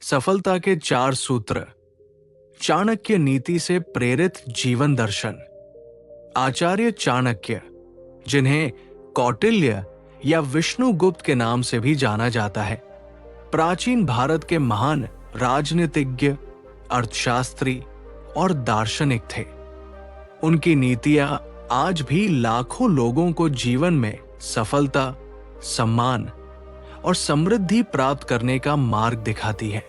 सफलता के 4 सूत्र, चाणक्य नीति से प्रेरित जीवन दर्शन। आचार्य चाणक्य, जिन्हें कौटिल्य या विष्णुगुप्त के नाम से भी जाना जाता है, प्राचीन भारत के महान राजनीतिज्ञ, अर्थशास्त्री और दार्शनिक थे। उनकी नीतियां आज भी लाखों लोगों को जीवन में सफलता, सम्मान और समृद्धि प्राप्त करने का मार्ग दिखाती है।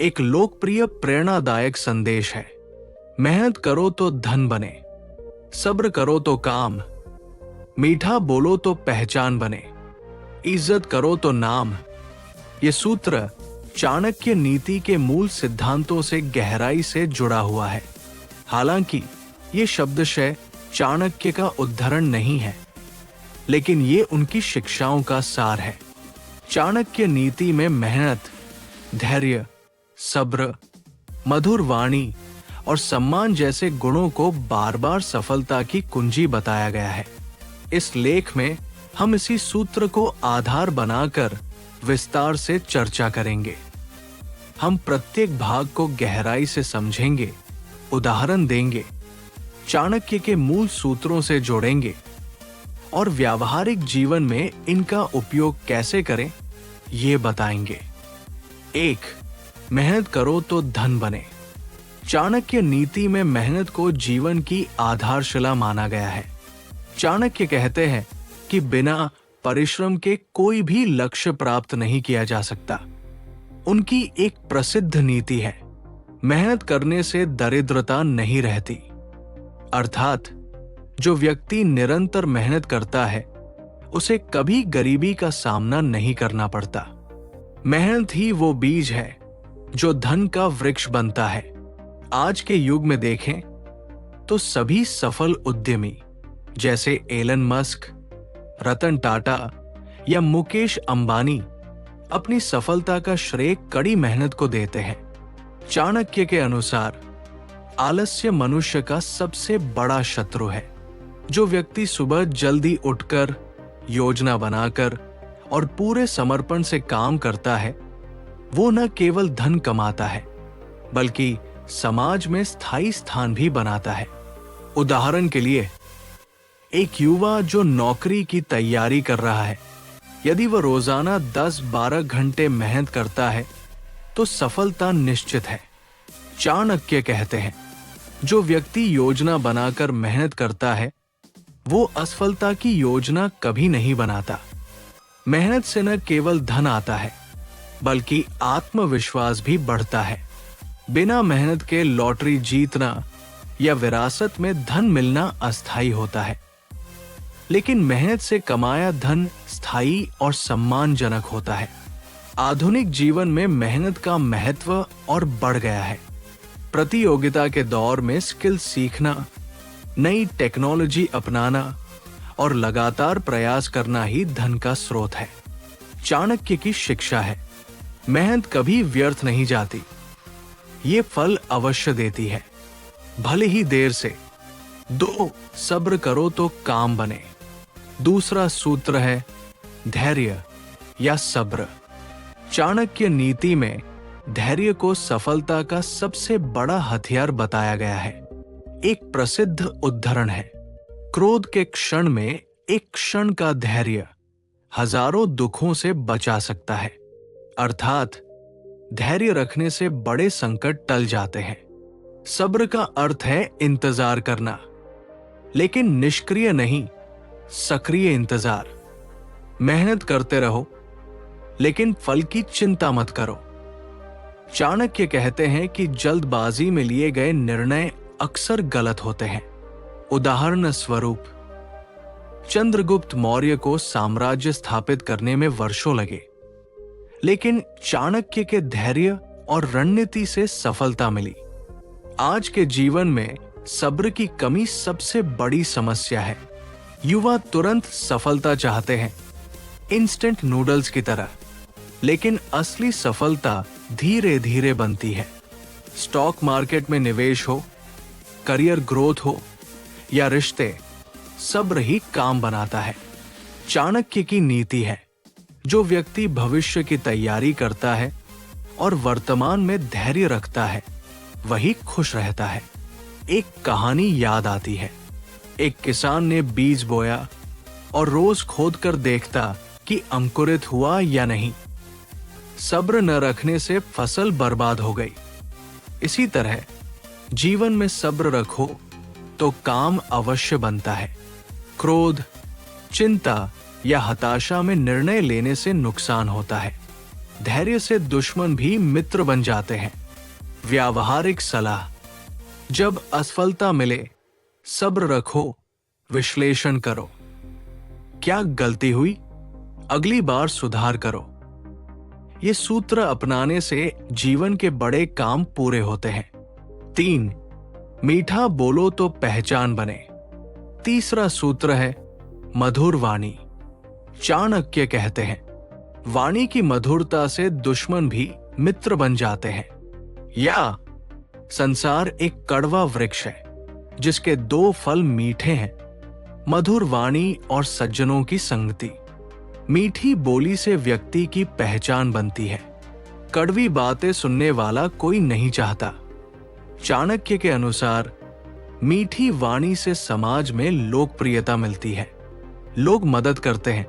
एक लोकप्रिय प्रेरणादायक संदेश है, मेहनत करो तो धन बने, सब्र करो तो काम, मीठा बोलो तो पहचान बने, इज्जत करो तो नाम। ये सूत्र चाणक्य नीति के मूल सिद्धांतों से गहराई से जुड़ा हुआ है। हालांकि ये शब्दशः चाणक्य का उद्धरण नहीं है, लेकिन ये उनकी शिक्षाओं का सार है। चाणक्य नीति में मेहनत, धैर्य, सब्र, मधुर वाणी और सम्मान जैसे गुणों को बार बार सफलता की कुंजी बताया गया है। इस लेख में हम इसी सूत्र को आधार बनाकर विस्तार से चर्चा करेंगे। हम प्रत्येक भाग को गहराई से समझेंगे, उदाहरण देंगे, चाणक्य के मूल सूत्रों से जोड़ेंगे और व्यावहारिक जीवन में इनका उपयोग कैसे करें, ये बताएंगे। 1. मेहनत करो तो धन बने। चाणक्य नीति में मेहनत को जीवन की आधारशिला माना गया है। चाणक्य कहते हैं कि बिना परिश्रम के कोई भी लक्ष्य प्राप्त नहीं किया जा सकता। उनकी एक प्रसिद्ध नीति है, मेहनत करने से दरिद्रता नहीं रहती। अर्थात जो व्यक्ति निरंतर मेहनत करता है, उसे कभी गरीबी का सामना नहीं करना पड़ता। मेहनत ही वो बीज है जो धन का वृक्ष बनता है। आज के युग में देखें तो सभी सफल उद्यमी जैसे एलन मस्क, रतन टाटा या मुकेश अंबानी अपनी सफलता का श्रेय कड़ी मेहनत को देते हैं। चाणक्य के अनुसार आलस्य मनुष्य का सबसे बड़ा शत्रु है। जो व्यक्ति सुबह जल्दी उठकर, योजना बनाकर और पूरे समर्पण से काम करता है, वो न केवल धन कमाता है, बल्कि समाज में स्थायी स्थान भी बनाता है। उदाहरण के लिए, एक युवा जो नौकरी की तैयारी कर रहा है, यदि वह रोजाना 10-12 घंटे मेहनत करता है तो सफलता निश्चित है। चाणक्य कहते हैं, जो व्यक्ति योजना बनाकर मेहनत करता है, वो असफलता की योजना कभी नहीं बनाता। मेहनत से न केवल धन आता है, बल्कि आत्मविश्वास भी बढ़ता है। बिना मेहनत के लॉटरी जीतना या विरासत में धन मिलना अस्थायी होता है, लेकिन मेहनत से कमाया धन स्थायी और सम्मानजनक होता है। आधुनिक जीवन में मेहनत का महत्व और बढ़ गया है। प्रतियोगिता के दौर में स्किल सीखना, नई टेक्नोलॉजी अपनाना और लगातार प्रयास करना ही धन का स्रोत है। चाणक्य की शिक्षा है, मेहनत कभी व्यर्थ नहीं जाती, ये फल अवश्य देती है, भले ही देर से। 2. सब्र करो तो काम बने। दूसरा सूत्र है धैर्य या सब्र। चाणक्य नीति में धैर्य को सफलता का सबसे बड़ा हथियार बताया गया है। एक प्रसिद्ध उद्धरण है, क्रोध के क्षण में एक क्षण का धैर्य हजारों दुखों से बचा सकता है। अर्थात धैर्य रखने से बड़े संकट टल जाते हैं। सब्र का अर्थ है इंतजार करना, लेकिन निष्क्रिय नहीं, सक्रिय इंतजार। मेहनत करते रहो, लेकिन फल की चिंता मत करो। चाणक्य कहते हैं कि जल्दबाजी में लिए गए निर्णय अक्सर गलत होते हैं। उदाहरण स्वरूप, चंद्रगुप्त मौर्य को साम्राज्य स्थापित करने में वर्षों लगे, लेकिन चाणक्य के धैर्य और रणनीति से सफलता मिली। आज के जीवन में सब्र की कमी सबसे बड़ी समस्या है। युवा तुरंत सफलता चाहते हैं, इंस्टेंट नूडल्स की तरह, लेकिन असली सफलता धीरे धीरे बनती है। स्टॉक मार्केट में निवेश हो, करियर ग्रोथ हो या रिश्ते, सब्र ही काम बनाता है। चाणक्य की नीति है, जो व्यक्ति भविष्य की तैयारी करता है, और वर्तमान में धैर्य रखता है वही खुश रहता है। एक कहानी याद आती है। एक किसान ने बीज बोया और रोज खोद कर देखता कि अंकुरित हुआ या नहीं। सब्र न रखने से फसल बर्बाद हो गई। इसी तरह जीवन में सब्र रखो तो काम अवश्य बनता है। क्रोध, चिंता या हताशा में निर्णय लेने से नुकसान होता है। धैर्य से दुश्मन भी मित्र बन जाते हैं। व्यावहारिक सलाह: जब असफलता मिले सब्र रखो, विश्लेषण करो। क्या गलती हुई? अगली बार सुधार करो। ये सूत्र अपनाने से जीवन के बड़े काम पूरे होते हैं। 3. मीठा बोलो तो पहचान बने। तीसरा सूत्र है मधुर वाणी। चाणक्य कहते हैं, वाणी की मधुरता से दुश्मन भी मित्र बन जाते हैं। या संसार एक कड़वा वृक्ष है जिसके 2 फल मीठे हैं, मधुर वाणी और सज्जनों की संगति। मीठी बोली से व्यक्ति की पहचान बनती है। कड़वी बातें सुनने वाला कोई नहीं चाहता। चाणक्य के अनुसार मीठी वाणी से समाज में लोकप्रियता मिलती है। लोग मदद करते हैं,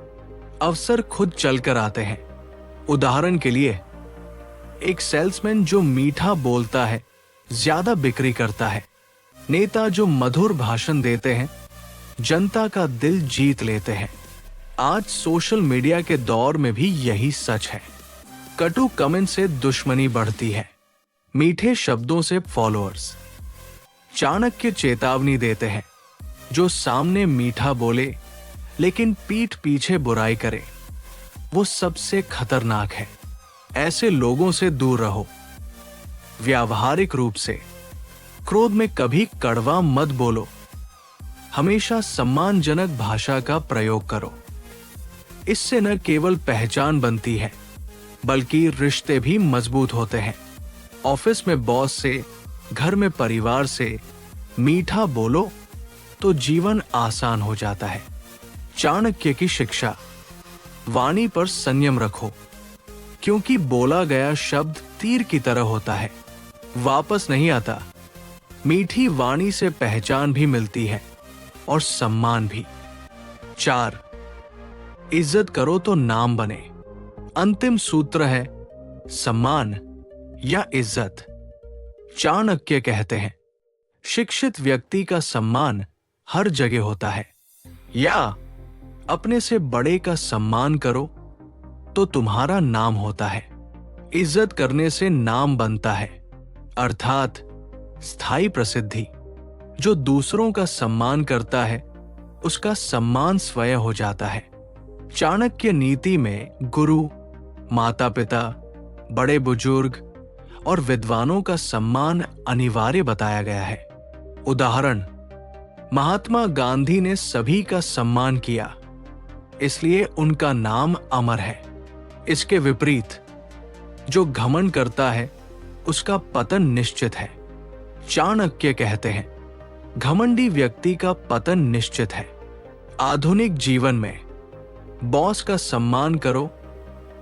अवसर खुद चलकर आते हैं। उदाहरण के लिए, एक सेल्समैन जो मीठा बोलता है ज्यादा बिक्री करता है। नेता जो मधुर भाषण देते हैं जनता का दिल जीत लेते हैं। आज सोशल मीडिया के दौर में भी यही सच है। कटु कमेंट से दुश्मनी बढ़ती है, मीठे शब्दों से फॉलोअर्स। चाणक्य चेतावनी देते हैं, जो सामने मीठा बोले लेकिन पीठ पीछे बुराई करे वो सबसे खतरनाक है। ऐसे लोगों से दूर रहो। व्यावहारिक रूप से, क्रोध में कभी कड़वा मत बोलो। हमेशा सम्मानजनक भाषा का प्रयोग करो। इससे न केवल पहचान बनती है बल्कि रिश्ते भी मजबूत होते हैं। ऑफिस में बॉस से, घर में परिवार से मीठा बोलो तो जीवन आसान हो जाता है। चाणक्य की शिक्षा: वाणी पर संयम रखो, क्योंकि बोला गया शब्द तीर की तरह होता है, वापस नहीं आता। मीठी वाणी से पहचान भी मिलती है और सम्मान भी। 4. इज्जत करो तो नाम बने। अंतिम सूत्र है सम्मान या इज्जत। चाणक्य कहते हैं, शिक्षित व्यक्ति का सम्मान हर जगह होता है। या अपने से बड़े का सम्मान करो तो तुम्हारा नाम होता है। इज्जत करने से नाम बनता है, अर्थात स्थायी प्रसिद्धि। जो दूसरों का सम्मान करता है उसका सम्मान स्वयं हो जाता है। चाणक्य नीति में गुरु, माता पिता, बड़े बुजुर्ग और विद्वानों का सम्मान अनिवार्य बताया गया है। उदाहरण, महात्मा गांधी ने सभी का सम्मान किया, इसलिए उनका नाम अमर है। इसके विपरीत, जो घमंड करता है उसका पतन निश्चित है। चाणक्य कहते हैं, घमंडी व्यक्ति का पतन निश्चित है। आधुनिक जीवन में बॉस का सम्मान करो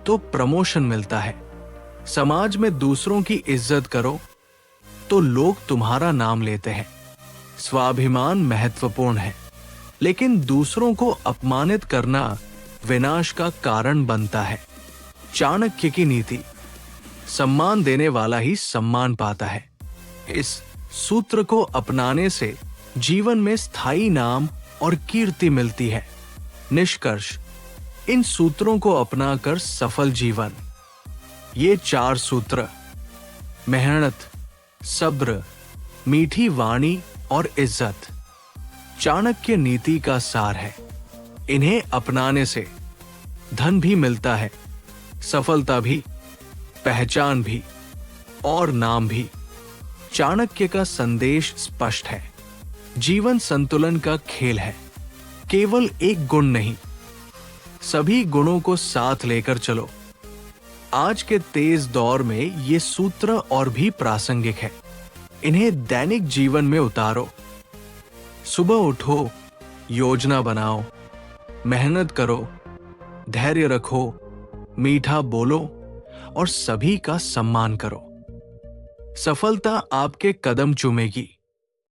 तो प्रमोशन मिलता है। समाज में दूसरों की इज्जत करो तो लोग तुम्हारा नाम लेते हैं। स्वाभिमान महत्वपूर्ण है, लेकिन दूसरों को अपमानित करना विनाश का कारण बनता है। चाणक्य की नीति: सम्मान देने वाला ही सम्मान पाता है। इस सूत्र को अपनाने से जीवन में स्थायी नाम और कीर्ति मिलती है। निष्कर्ष: इन सूत्रों को अपनाकर सफल जीवन। ये 4 सूत्र मेहनत, सब्र, मीठी वाणी और इज्जत चाणक्य नीति का सार है। इन्हें अपनाने से धन भी मिलता है, सफलता भी, पहचान भी और नाम भी। चाणक्य का संदेश स्पष्ट है, जीवन संतुलन का खेल है। केवल एक गुण नहीं, सभी गुणों को साथ लेकर चलो। आज के तेज दौर में ये सूत्र और भी प्रासंगिक है। इन्हें दैनिक जीवन में उतारो। सुबह उठो, योजना बनाओ, मेहनत करो, धैर्य रखो, मीठा बोलो और सभी का सम्मान करो। सफलता आपके कदम चूमेगी